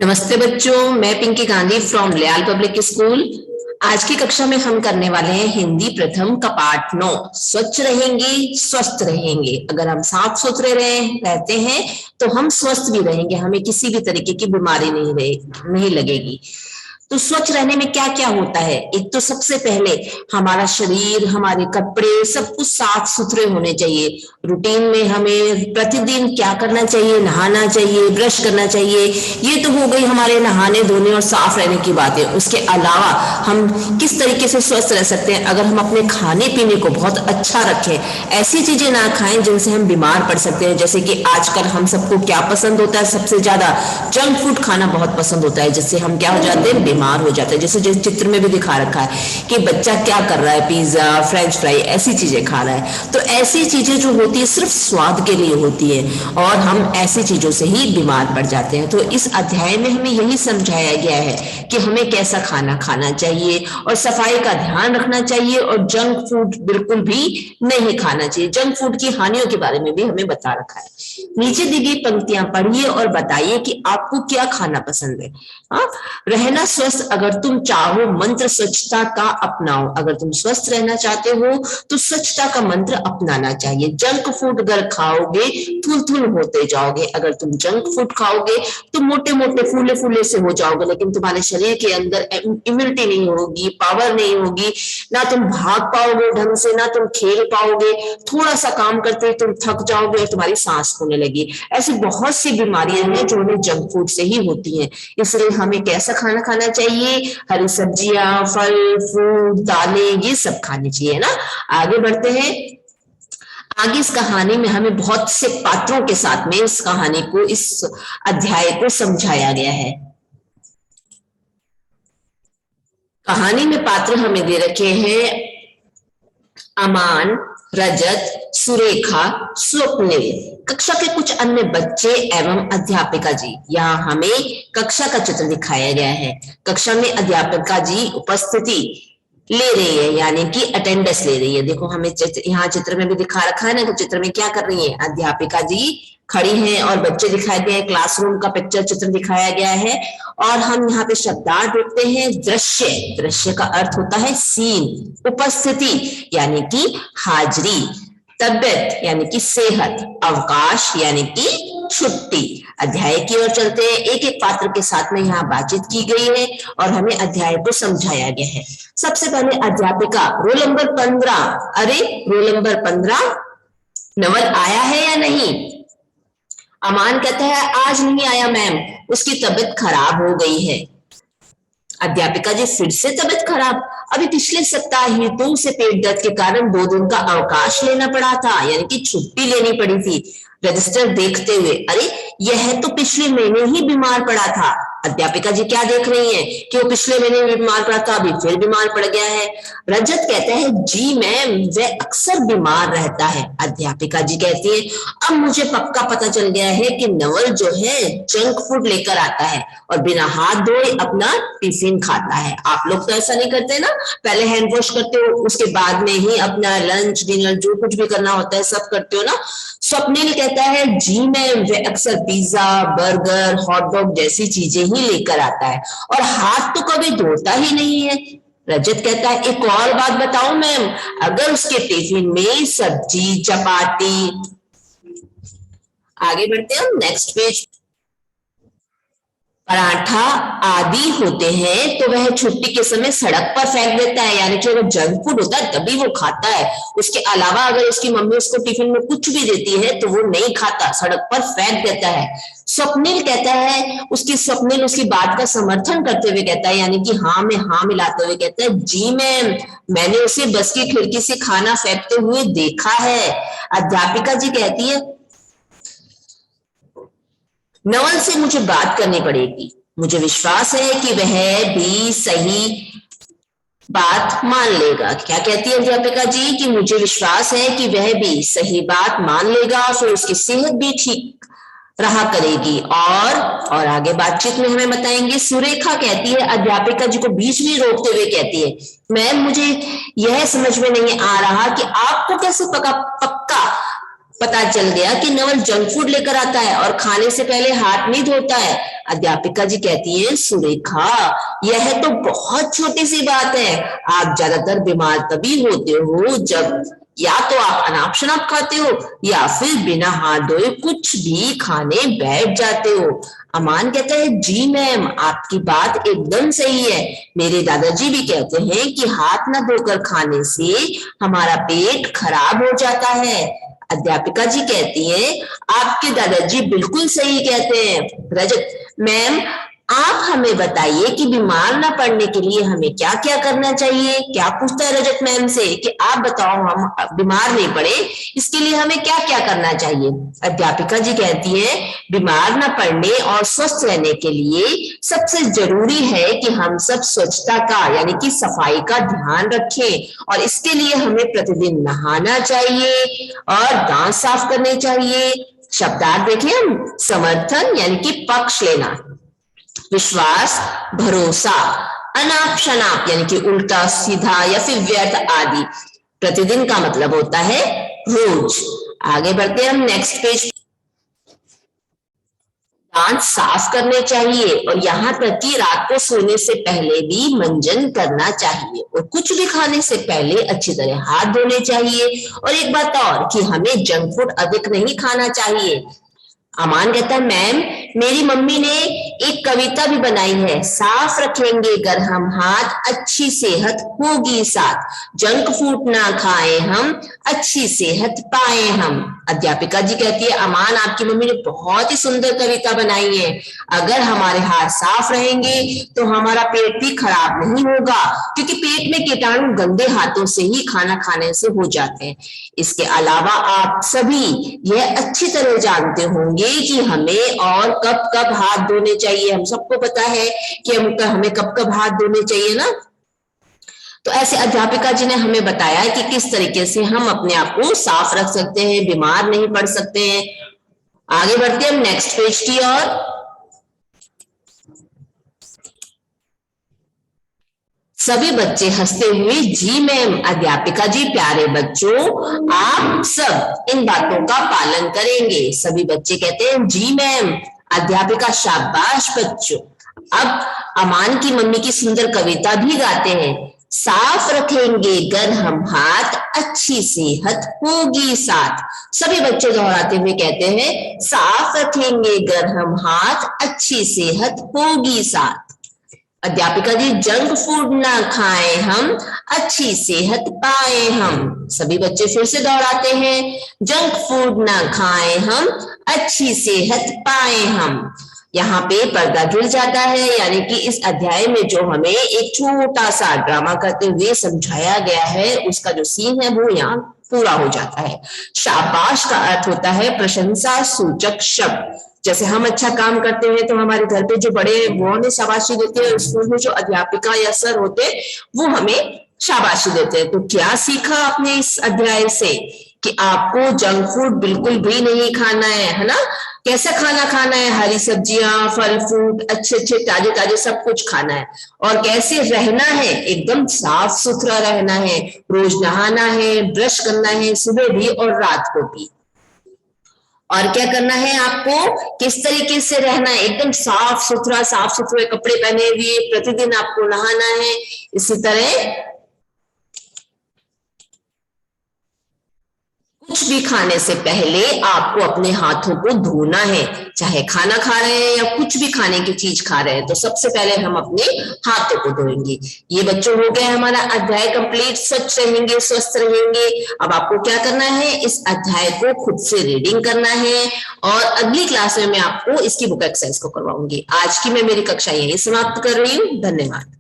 नमस्ते बच्चों, मैं पिंकी गांधी फ्रॉम लियाल पब्लिक स्कूल। आज की कक्षा में हम करने वाले हैं हिंदी प्रथम का पाठ 9। स्वच्छ रहेंगे स्वस्थ रहेंगे। अगर हम साफ सुथरे रहते हैं तो हम स्वस्थ भी रहेंगे, हमें किसी भी तरीके की बीमारी नहीं लगेगी। तो स्वच्छ रहने में क्या क्या होता है? एक तो सबसे पहले हमारा शरीर, हमारे कपड़े, सब कुछ साफ सुथरे होने चाहिए। रूटीन में हमें प्रतिदिन क्या करना चाहिए? नहाना चाहिए, ब्रश करना चाहिए। ये तो हो गई हमारे नहाने धोने और साफ रहने की बातें। उसके अलावा हम किस तरीके से स्वस्थ रह सकते हैं? अगर हम अपने खाने पीने को बहुत अच्छा रखें, ऐसी चीजें ना खाएं जिनसे हम बीमार पड़ सकते हैं। जैसे कि आजकल हम सबको क्या पसंद होता है? सबसे ज्यादा जंक फूड खाना बहुत पसंद होता है, जिससे हम क्या हो जाते हैं? बीमार हो जाते हैं। जैसे जिस चित्र में भी दिखा रखा है कि बच्चा क्या कर रहा है, पिज्जा, फ्रेंच फ्राई, ऐसी चीजें खा रहा है। तो ऐसी चीजें जो होती है सिर्फ स्वाद के लिए होती है और हम ऐसी चीजों से ही बीमार पड़ जाते हैं। तो इस अध्याय में हमें यही समझाया गया है कि हमें कैसा खाना खाना चाहिए और सफाई का ध्यान रखना चाहिए और जंक फूड बिल्कुल भी नहीं खाना चाहिए। जंक फूड की हानियों के बारे में भी हमें बता रखा है। नीचे दी गई पंक्तियां पढ़िए और बताइए कि आपको क्या खाना पसंद है। हाँ, रहना स्वस्थ। अगर तुम चाहो मंत्र स्वच्छता का अपनाओ। अगर तुम स्वस्थ रहना चाहते हो तो स्वच्छता का मंत्र अपनाना चाहिए। जंक फूड अगर खाओगे थुल थुल होते जाओगे। अगर तुम जंक फूड खाओगे तो मोटे मोटे फूले फूले से हो जाओगे, लेकिन तुम्हारे शरीर के अंदर इम्यूनिटी नहीं होगी, पावर नहीं होगी, ना तुम भाग पाओगे ढंग से, ना तुम खेल पाओगे। थोड़ा सा काम करते ही तुम थक जाओगे और तुम्हारी सांस होने लगी। ऐसी बहुत सी बीमारियां हैं जो हमें जंक फूड से ही होती हैं। इसलिए हमें कैसा खाना खाना चाहिए? हरी सब्जियां, फल, फ्रूट, दालें, ये सब खानी चाहिए ना। आगे बढ़ते हैं। आगे इस कहानी में हमें बहुत से पात्रों के साथ में इस कहानी को, इस अध्याय को समझाया गया है। कहानी में पात्र हमें दे रखे हैं अमान, रजत, सुरेखा, स्वप्निल, कक्षा के कुछ अन्य बच्चे एवं अध्यापिका जी। यहाँ हमें कक्षा का चित्र दिखाया गया है। कक्षा में अध्यापिका जी उपस्थिति ले रही है, यानी कि अटेंडेंस ले रही है। देखो हमें यहाँ चित्र में भी दिखा रखा है ना कि चित्र में क्या कर रही है? अध्यापिका जी खड़ी हैं और बच्चे दिखाए गए हैं। क्लासरूम का पिक्चर चित्र दिखाया गया है। और हम यहाँ पे शब्दार्थ देखते हैं। दृश्य, दृश्य का अर्थ होता है सीन। उपस्थिति यानी कि हाजिरी। तबियत यानी कि सेहत। अवकाश यानी कि छुट्टी। अध्याय की ओर चलते हैं। एक एक पात्र के साथ में यहाँ बातचीत की गई है और हमें अध्याय को समझाया गया है। सबसे पहले अध्यापिका, रोल नंबर 15। अरे रोल नंबर 15 नवल आया है या नहीं? अमान कहता है आज नहीं आया मैम, उसकी तबीयत खराब हो गई है। अध्यापिका जी फिर से तबीयत खराब? अभी पिछले सप्ताह ही तो उसे पेट दर्द के कारण 2 दिन का अवकाश लेना पड़ा था, यानी कि छुट्टी लेनी पड़ी थी। रजिस्टर देखते हुए, अरे यह तो पिछले महीने ही बीमार पड़ा था। अध्यापिका जी क्या देख रही हैं कि वो पिछले महीने भी बीमार पड़ा था, अभी फिर बीमार पड़ गया है। रजत कहता है जी मैम, वह अक्सर बीमार रहता है। अध्यापिका जी कहती है अब मुझे पक्का पता चल गया है कि नवल जो है जंक फूड लेकर आता है और बिना हाथ धोए अपना टिफिन खाता है। आप लोग तो ऐसा नहीं करते ना, पहले हैंड वॉश करते हो, उसके बाद में ही अपना लंच डिनर जो कुछ भी करना होता है सब करते हो ना। स्वप्निल कहता है जी मैम, वह अक्सर पिज्जा, बर्गर, हॉट डॉग जैसी चीजें ही लेकर आता है और हाथ तो कभी धोता ही नहीं है। रजत कहता है एक और बात बताऊं मैम, अगर उसके टिफिन में सब्जी, चपाती, आगे बढ़ते हैं नेक्स्ट पेज, पराठा आदि होते हैं तो वह छुट्टी के समय सड़क पर फेंक देता है। यानी कि अगर जंक फूड होता है तभी वो खाता है, उसके अलावा अगर उसकी मम्मी उसको टिफिन में कुछ भी देती है तो वो नहीं खाता, सड़क पर फेंक देता है। स्वप्निल कहता है, स्वप्निल उसकी बात का समर्थन करते हुए कहता है, यानी कि हाँ में हाँ मिलाते हुए कहता है जी मैम, मैंने उसे बस की खिड़की से खाना फेंकते हुए देखा है। अध्यापिका जी कहती है नवल से मुझे बात करनी पड़ेगी, मुझे विश्वास है कि वह भी सही बात मान लेगा। क्या कहती है अध्यापिका जी कि मुझे विश्वास है कि वह भी सही बात मान लेगा, फिर उसकी सेहत भी ठीक रहा करेगी। और आगे बातचीत में हमें बताएंगे। सुरेखा कहती है, अध्यापिका जी को बीच में रोकते हुए कहती है मैम, मुझे यह समझ में नहीं आ रहा कि आपको कैसे पक्का पता चल गया कि नवल जंक फूड लेकर आता है और खाने से पहले हाथ नहीं धोता है। अध्यापिका जी कहती है, सुरेखा, यह तो बहुत छोटी सी बात है। आप ज्यादातर बीमार तभी होते हो जब या तो आप अनाप शनाप खाते हो या फिर बिना हाथ धोए कुछ भी खाने बैठ जाते हो। अमान कहता है, जी मैम, आपकी बात एकदम सही है। मेरे दादाजी भी कहते हैं कि हाथ न धोकर खाने से हमारा पेट खराब हो जाता है। अध्यापिका जी कहती है, आपके दादाजी बिल्कुल सही कहते हैं। रजत, मैम, आप हमें बताइए कि बीमार ना पड़ने के लिए हमें क्या क्या करना चाहिए। क्या पूछता है रजत मैम से कि आप बताओ, हम बीमार नहीं पड़े इसके लिए हमें क्या क्या करना चाहिए। अध्यापिका जी कहती है, बीमार ना पड़ने और स्वस्थ रहने के लिए सबसे जरूरी है कि हम सब स्वच्छता का यानी कि सफाई का ध्यान रखें और इसके लिए हमें प्रतिदिन नहाना चाहिए और दांत साफ करने चाहिए। शब्दार्थ देखें हम, समर्थन यानी कि पक्ष लेना, विश्वास, भरोसा, अनाप शनाप यानी कि उल्टा सीधा या फिर व्यर्थ आदि। प्रतिदिन का मतलब होता है रोज। आगे बढ़ते हैं हम नेक्स्ट पेज। दांत साफ करने चाहिए और यहाँ तक कि रात को सोने से पहले भी मंजन करना चाहिए और कुछ भी खाने से पहले अच्छी तरह हाथ धोने चाहिए। और एक बात और कि हमें जंक फूड अधिक नहीं खाना चाहिए। अमान कहता है, मैम, मेरी मम्मी ने एक कविता भी बनाई है, साफ रखेंगे घर हम हाथ, अच्छी सेहत होगी साथ, जंक फूड ना खाएं हम, अच्छी सेहत पाए हम। अध्यापिका जी कहती है, अमान, आपकी मम्मी ने बहुत ही सुंदर कविता बनाई है। अगर हमारे हाथ साफ रहेंगे तो हमारा पेट भी खराब नहीं होगा, क्योंकि पेट में कीटाणु गंदे हाथों से ही खाना खाने से हो जाते हैं। इसके अलावा आप सभी यह अच्छी तरह जानते होंगे कि हमें और कब कब हाथ धोने चाहिए। हम सबको पता है कि हमें कब कब हाथ धोने चाहिए ना। तो ऐसे अध्यापिका जी ने हमें बताया कि किस तरीके से हम अपने आप को साफ रख सकते हैं, बीमार नहीं पड़ सकते हैं। आगे बढ़ते हैं हम नेक्स्ट पेज की ओर। सभी बच्चे हंसते हुए, जी मैम। अध्यापिका जी, प्यारे बच्चों, आप सब इन बातों का पालन करेंगे। सभी बच्चे कहते हैं, जी मैम। अध्यापिका, शाबाश बच्चों। अब अमान की मम्मी की सुंदर कविता भी गाते हैं, साफ रखेंगे घर हम हाथ, अच्छी सेहत होगी साथ। सभी बच्चे दोहराते हुए कहते हैं, साफ रखेंगे घर हम हाथ, अच्छी सेहत होगी साथ। अध्यापिका जी, जंक फूड ना खाएं हम, अच्छी सेहत पाए हम। सभी बच्चे फिर से दोहराते हैं, जंक फूड ना खाएं हम, अच्छी सेहत पाए हम। यहाँ पे पर्दा गिर जाता है, यानी कि इस अध्याय में जो हमें एक छोटा सा ड्रामा करते हुए समझाया गया है उसका जो सीन है वो यहाँ पूरा हो जाता है। शाबाश का अर्थ होता है प्रशंसा सूचक शब्द। जैसे हम अच्छा काम करते हैं तो हमारे घर पे जो बड़े वो हमें शाबाशी देते हैं, स्कूल में जो अध्यापिका या सर होते हैं वो हमें शाबाशी देते हैं। तो क्या सीखा आपने इस अध्याय से कि आपको जंक फूड बिल्कुल भी नहीं खाना है ना। कैसा खाना खाना है, हरी सब्जियां, फल फ्रूट, अच्छे अच्छे ताजे ताजे सब कुछ खाना है। और कैसे रहना है, एकदम साफ सुथरा रहना है, रोज नहाना है, ब्रश करना है, सुबह भी और रात को भी। और क्या करना है आपको, किस तरीके से रहना है, एकदम साफ सुथरे कपड़े पहने हुए प्रतिदिन आपको नहाना है। इसी तरह कुछ भी खाने से पहले आपको अपने हाथों को धोना है। चाहे खाना खा रहे हैं या कुछ भी खाने की चीज खा रहे हैं तो सबसे पहले हम अपने हाथों को धोएंगे। ये बच्चों हो गया हमारा अध्याय कंप्लीट, स्वच्छ रहेंगे स्वस्थ रहेंगे। अब आपको क्या करना है, इस अध्याय को खुद से रीडिंग करना है और अगली क्लास में मैं आपको इसकी बुक एक्सरसाइज को करवाऊंगी। आज की मैं मेरी कक्षा यही समाप्त कर रही हूँ। धन्यवाद।